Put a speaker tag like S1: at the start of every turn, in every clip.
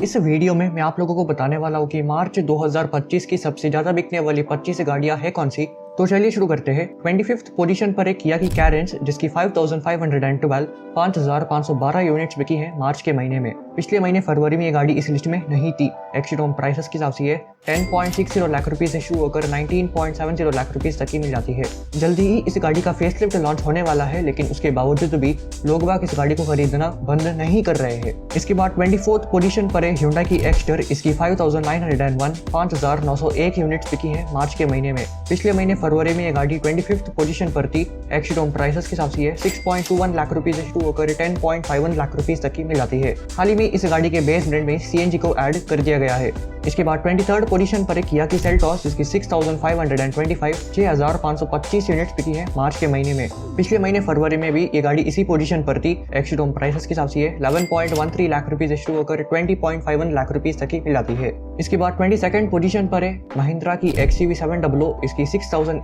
S1: इस वीडियो में मैं आप लोगों को बताने वाला हूँ कि मार्च 2025 की सबसे ज्यादा बिकने वाली 25 गाड़ियां है कौन सी। तो चलिए शुरू करते हैं। 25th पोजीशन पर है किया की कैरेंस, जिसकी 5512 5512 यूनिट्स बिकी है मार्च के महीने में। पिछले महीने फरवरी में ये गाड़ी इस लिस्ट में नहीं थी। एक्सीडोम प्राइसेस के हिसाब से ये 10.60 लाख रुपए से शुरू होकर 19.70 लाख रुपए तक की मिल जाती है। जल्दी ही इस गाड़ी का फेसलिफ्ट लॉन्च होने वाला है, लेकिन उसके बावजूद भी लोग बाग इस गाड़ी को खरीदना बंद नहीं कर रहे हैं। इसके बाद 24th पोजीशन पर है Hyundai की एक्स्टर, इसकी 5901 5901 यूनिट्स बिकी है मार्च के महीने में। पिछले महीने फरवरी में ये गाड़ी 25th पोजीशन पर थी। एक्सीडोम प्राइसेस के हिसाब से ये 6.21 लाख रुपए से शुरू होकर 10.51 लाख रुपए तक की मिल जाती है। हाल ही में इस गाड़ी के बेस ब्रांड में CNG को ऐड कर दिया गया है। इसके बाद 23rd पोजीशन पर है किया की सेल्टॉस, जिसकी 6525 6525 यूनिट्स बिकी है मार्च के महीने में। पिछले महीने फरवरी में भी ये गाड़ी इसी पोजीशन पर थी। एक्सीडोम प्राइसेस के हिसाब से ये 11.13 लाख रुपए से शुरू होकर 20.51 लाख रुपए तक की मिल जाती है। इसके बाद 22nd पोजीशन पर है महिंद्रा की XUV700, इसकी 6851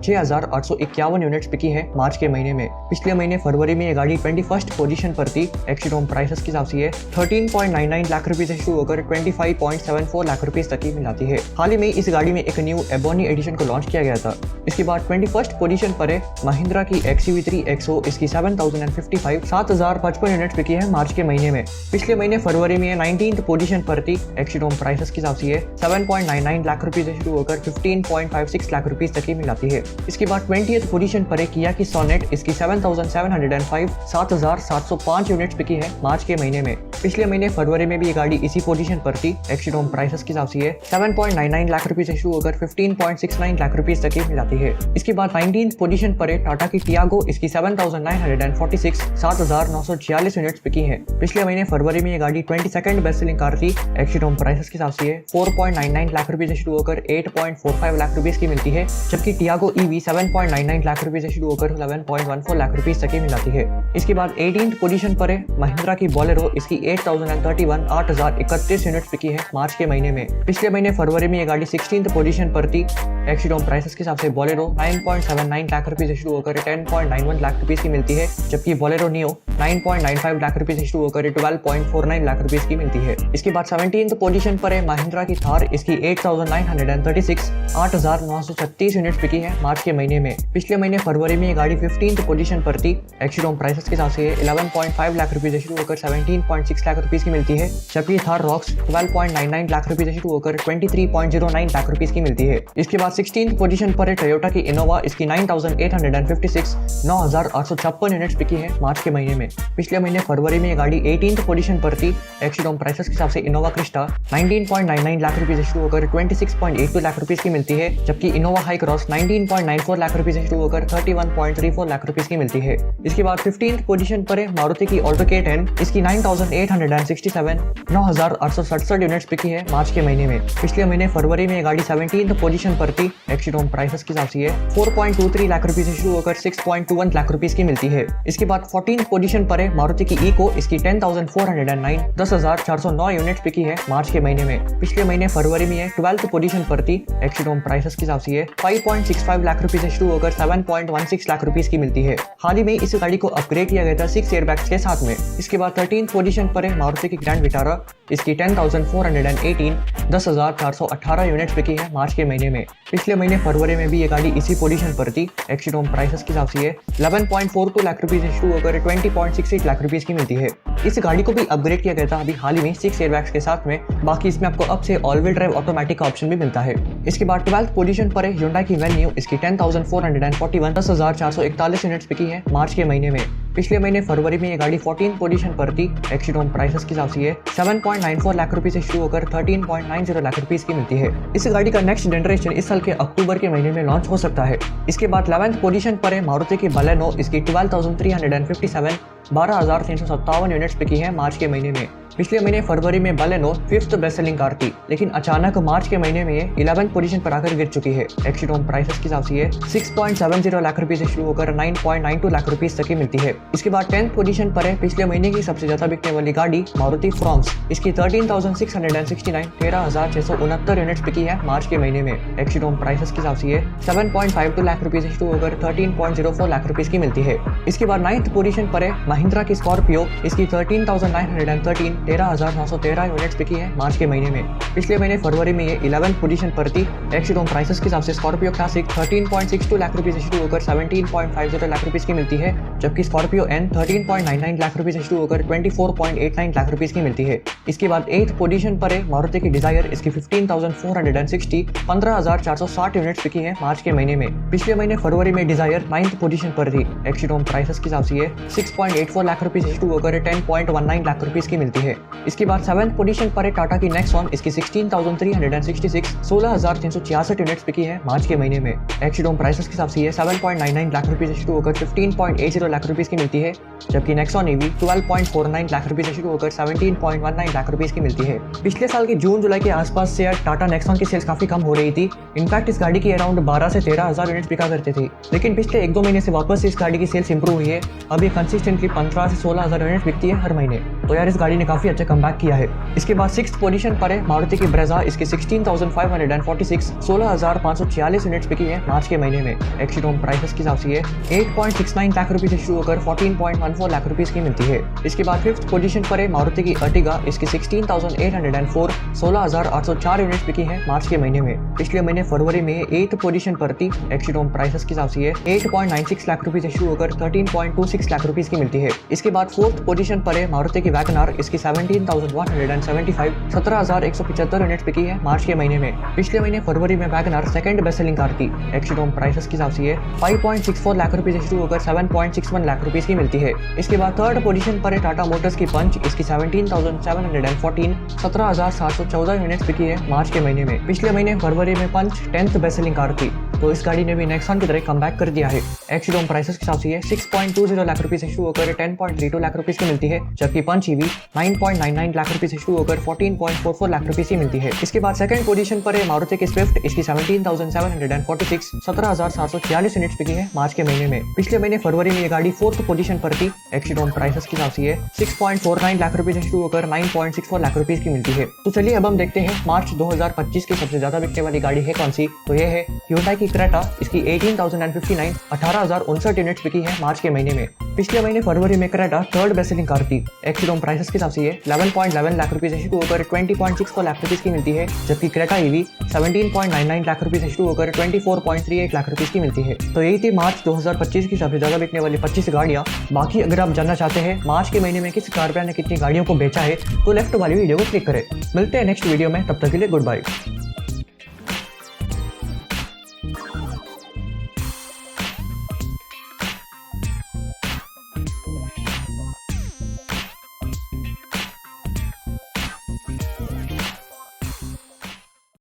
S1: 6851 यूनिट्स बिकी है मार्च के महीने में। पिछले महीने फरवरी में ये गाड़ी 21st पोजीशन पर थी। एक्सीडोम प्राइसेस के हिसाब से ये 13.99 लाख रुपए से शुरू होकर 25.74 लाख रुपए तक की मिल जाती है। हाल ही में इस गाड़ी में एक न्यू एबोनी एडिशन को लॉन्च किया गया था। इसके बाद 21st पोजीशन पर है महिंद्रा की XUV3 XO, इसकी 7055 7055 यूनिट्स बिकी है मार्च के महीने में। पिछले महीने फरवरी में 19th पोजीशन पर थी। एक्सीडोम प्राइसेस के हिसाब से ये 7.99 लाख रुपए से शुरू होकर 15.56 लाख रुपए तक की मिल जाती है। इसके बाद 20th पोजीशन पर है किया की सोनेट, इसकी 7705 7705 यूनिट्स बिकी है मार्च के महीने में। पिछले महीने फरवरी में भी ये गाड़ी इसी पोजीशन पर थी। एक्सीडोम प्राइसेस के हिसाब से ये 7.99 लाख रुपए से शुरू होकर 15.69 लाख रुपए तक की मिल जाती है। इसके बाद 19th पोजीशन पर है टाटा की टियागो, इसकी 7946 7946 यूनिट्स बिकी है। पिछले महीने फरवरी में ये गाड़ी 22nd बेस्ट सेलिंग कार थी। एक्सीडोम प्राइसेस के हिसाब से ये 4.99 लाख रुपए से शुरू होकर 8.45 लाख रुपए की मिलती है, जबकि टियागो EV 7.99 लाख रुपए से शुरू होकर 11.14 लाख रुपए तक की मिल जाती है। इसके बाद 18th पोजीशन पर है महिंद्रा की बोलेरो, इसकी 8031 8031 यूनिट्स बिकी है मार्च के महीने में। पिछले महीने फरवरी में ये गाड़ी 16th पोजीशन पर थी। एक्सीडोम प्राइसेस के हिसाब से बोलेरो 9.79 लाख रुपए से शुरू होकर 10.91 लाख रुपए की मिलती है, जबकि बोलेरो नियो 9.95 लाख रुपए से शुरू होकर 12.49 लाख रुपए की मिलती है। इसके बाद 17th पोजीशन पर है महिंद्रा की थार, इसकी 8936 8936 यूनिट्स बिकी है मार्च के महीने में। पिछले महीने फरवरी में ये गाड़ी 15th पोजीशन पर थी। एक्सीडोम प्राइसेस के हिसाब से 11.5 लाख रुपए से शुरू होकर 17.6 लाख रुपए की मिलती है, जबकि थार रॉक्स 12.99 लाख रुपए से शुरू होकर 23.09 लाख रुपए की मिलती है। इसके बाद 16th पोजीशन पर है टोयोटा की इनोवा, इसकी 9856 9856 यूनिट्स बिकी है मार्च के महीने में। पिछले महीने फरवरी में ये गाड़ी 18th पोजीशन पर थी। एक्सीडोम प्राइसेस के हिसाब से इनोवा क्रिस्टा 19.99 लाख रुपए से शुरू होकर 26.82 लाख रुपए की मिलती है, जबकि इनोवा हाई क्रॉस 19.94 लाख रुपए से शुरू होकर 31.34 लाख रुपए की मिलती है। इसके बाद 15th पोजीशन पर है मारुति की ऑल्टो K10, इसकी 9867 9867 यूनिट्स बिकी है मार्च के महीने में। पिछले महीने फरवरी में ये गाड़ी 17th पोजीशन पर थी। एक्सीडोम प्राइसेस के हिसाब से ये 4.23 लाख रुपए से शुरू होकर 6.21 लाख रुपए की मिलती है। इसके बाद 14th पोजीशन पर है मारुति की इको, इसकी 10409 10409 यूनिट्स बिकी है मार्च के महीने में। पिछले महीने फरवरी में ये 12th पोजीशन पर थी। एक्सीडोम प्राइसेस के हिसाब से ये 5.65 लाख रुपए से शुरू होकर 7.16 लाख रुपए की मिलती है। हाल ही में इस गाड़ी को अपग्रेड किया गया था 6 एयरबैग्स के साथ में। इसके बाद 13th पोजीशन पर है मारुति की ग्रैंड विटारा, इसकी 10418 10418 यूनिट्स बिकी है मार्च के महीने में। पिछले महीने फरवरी में भी ये गाड़ी इसी पोजीशन पर थी। एक्सीडोम प्राइसेस के हिसाब से ये 11.42 लाख रुपए से शुरू होकर 20.68 लाख रुपए की मिलती है। इस गाड़ी को भी अपग्रेड किया गया था अभी हाल ही में 6 एयरबैग्स के साथ में। बाकी इसमें आपको अब से ऑल व्हील ड्राइव ऑटोमेटिक का ऑप्शन भी मिलता है। इसके बाद 12th पोजीशन पर है Hyundai की वेन्यू, इसकी 10441 10441 यूनिट्स बिकी है मार्च के महीने में। पिछले महीने फरवरी में ये गाड़ी 14th पोजीशन पर थी। एक्सीडोम प्राइसेस के हिसाब से ये 7.94 लाख रुपए से शुरू होकर 13.90 लाख रुपए की मिलती है। इस गाड़ी का नेक्स्ट जनरेशन इस साल के अक्टूबर के महीने में लॉन्च हो सकता है। इसके बाद 11th पोजीशन पर है मारुति की बलेनो, इसकी 12357 12357 यूनिट्स बिकी है मार्च के महीने में। पिछले महीने फरवरी में Baleno 5th best selling car थी, लेकिन अचानक मार्च के महीने में ये 11th पोजीशन पर आकर गिर चुकी है। एक्सीडोम प्राइसेस के हिसाब से ये 6.70 लाख रुपए से शुरू होकर 9.92 लाख रुपए तक की मिलती है। इसके बाद 10th पोजीशन पर है पिछले महीने की सबसे ज्यादा बिकने वाली गाड़ी मारुति फ्रॉन्क्स, इसकी 13,669 13,669 यूनिट्स बिकी है मार्च के महीने में। एक्सीडोम प्राइसेस के हिसाब से ये 7.52 लाख रुपए से शुरू होकर 13.04 लाख रुपए की मिलती है। इसके बाद 9th पोजीशन पर है महिंद्रा की स्कॉर्पियो, इसकी 13,913 13,913 यूनिट्स बिकी है मार्च के महीने में। पिछले महीने फरवरी में ये 11th पोजीशन पर थी। एक्स शोरूम प्राइसेस के हिसाब से स्कॉर्पियो क्लासिक 13.62 लाख रुपीज से शुरू होकर 17.50 लाख रुपीज की मिलती है, जबकि स्कॉर्पियो एन 13.99 लाख रुपीज से शुरू होकर 24.89 लाख रुपीज की मिलती है। इसके बाद 8th पोजीशन पर है मारुति की डिजायर, इसकी 15,460 15,460 यूनिट्स बिकी है मार्च के महीने में। पिछले महीने फरवरी में डिजायर 9th पोजीशन पर थी। एक्स शोरूम प्राइसेस के हिसाब से ये 6.84 लाख रुपीज से शुरू होकर 10.19 लाख रुपीज की मिलती है। इसके बाद 7th पोजीशन पर है टाटा की नेक्सॉन, इसकी 16,366 16,366 यूनिट्स बिकी है मार्च के महीने में। एक्स शोरूम प्राइसेस के हिसाब से ये 7.99 लाख रुपीज से शुरू होकर 15.80 लाख रुपीज की मिलती है, जबकि नेक्सॉन ईवी 12.49 लाख रुपीज से शुरू होकर 17.19 लाख रुपीज की मिलती है। पिछले साल के जून जुलाई के आसपास से टाटा नेक्सॉन की सेल्स काफी कम हो रही थी। इनफैक्ट इस गाड़ी की अराउंड 12 से 13,000 यूनिट्स बिका करते थे, लेकिन पिछले 1-2 महीने से वापस इस गाड़ी की सेल्स इंप्रूव हुई है। अब ये कंसिस्टेंटली 15 से 16,000 यूनिट्स बिकती है हर महीने। तो यार इस गाड़ी ने काफी अच्छा कमबैक किया है। इसके बाद 6th पोजीशन पर है मारुति की ब्रेजा, इसकी 16,546 16,546 यूनिट्स बिकी है मार्च के महीने में। एक्स शोरूम प्राइसेस के हिसाब से ये 8.69 लाख रुपीज से शुरू होकर 14.14 लाख रुपीज की मिलती है। इसके बाद 5th पोजीशन पर है मारुति की अर्टिगा, इसकी 16,804 16,804 यूनिट्स बिकी है मार्च के महीने में। पिछले महीने फरवरी में 8th पोजीशन पर थी। एक्स शोरूम प्राइसेस के हिसाब से ये 8.96 लाख रुपीज से शुरू होकर 13.26 लाख रुपीज की मिलती है। इसके बाद 4th पोजीशन पर है मारुति की वैगनआर, इसकी 17,175 17,175 यूनिट्स बिकी है मार्च के महीने में। पिछले महीने फरवरी में WagonR second best selling car थी। एक्स शोरूम प्राइसेस के हिसाब से ये 5.64 लाख रुपीज से शुरू होकर 7.61 लाख रुपीज की मिलती है। इसके बाद 3rd पोजीशन पर है टाटा मोटर्स की पंच, इसकी 17,714 17,714 यूनिट्स बिकी है मार्च के महीने में। पिछले महीने फरवरी में पंच 10th बेस्ट सेलिंग कार थी, तो इस गाड़ी ने भी नेक्सॉन की तरह कमबैक कर दिया है। एक्स शोरूम प्राइसेस के हिसाब से ये 6.20 लाख रुपीज से शुरू होकर 10.32 लाख रुपीज की मिलती है, जबकि पंच ईवी 9.99 लाख रुपीज से शुरू होकर 14.44 लाख रुपीज की मिलती है। इसके बाद 2nd पोजीशन पर है मारुति की स्विफ्ट, इसकी 17,746 17,746 यूनिट्स बिकी है मार्च के महीने में। पिछले महीने फरवरी में ये गाड़ी 4th पोजीशन पर थी। एक्स शोरूम प्राइसेस के हिसाब से ये 6.49 लाख रुपीज से शुरू होकर 9.64 लाख रुपीज की मिलती है। तो चलिए अब हम देखते हैं मार्च 2025 की सबसे ज्यादा बिकने वाली गाड़ी है कौन सी। तो ये है Hyundai की क्रेटा, इसकी 18,059 18,059 यूनिट्स बिकी है मार्च के महीने में। पिछले महीने फरवरी में Creta 3rd best selling car थी। एक्स शोरूम प्राइसेस के हिसाब से ये 11.11 लाख रुपीज से शुरू होकर 20.64 लाख रुपीज की मिलती है, जबकि क्रेटा ईवी 17.99 लाख रुपीज से शुरू होकर 24.38 लाख रुपीज की मिलती है। तो यही थी मार्च 2025 की सबसे ज्यादा बिकने वाली 25 गाड़ियां। बाकी अगर आप जानना चाहते हैं मार्च के महीने में किस कार ब्रांड ने कितनी गाड़ियों को बेचा है, तो लेफ्ट वाली वीडियो को क्लिक करें। मिलते हैं नेक्स्ट वीडियो में, तब तक के लिए गुड बाय।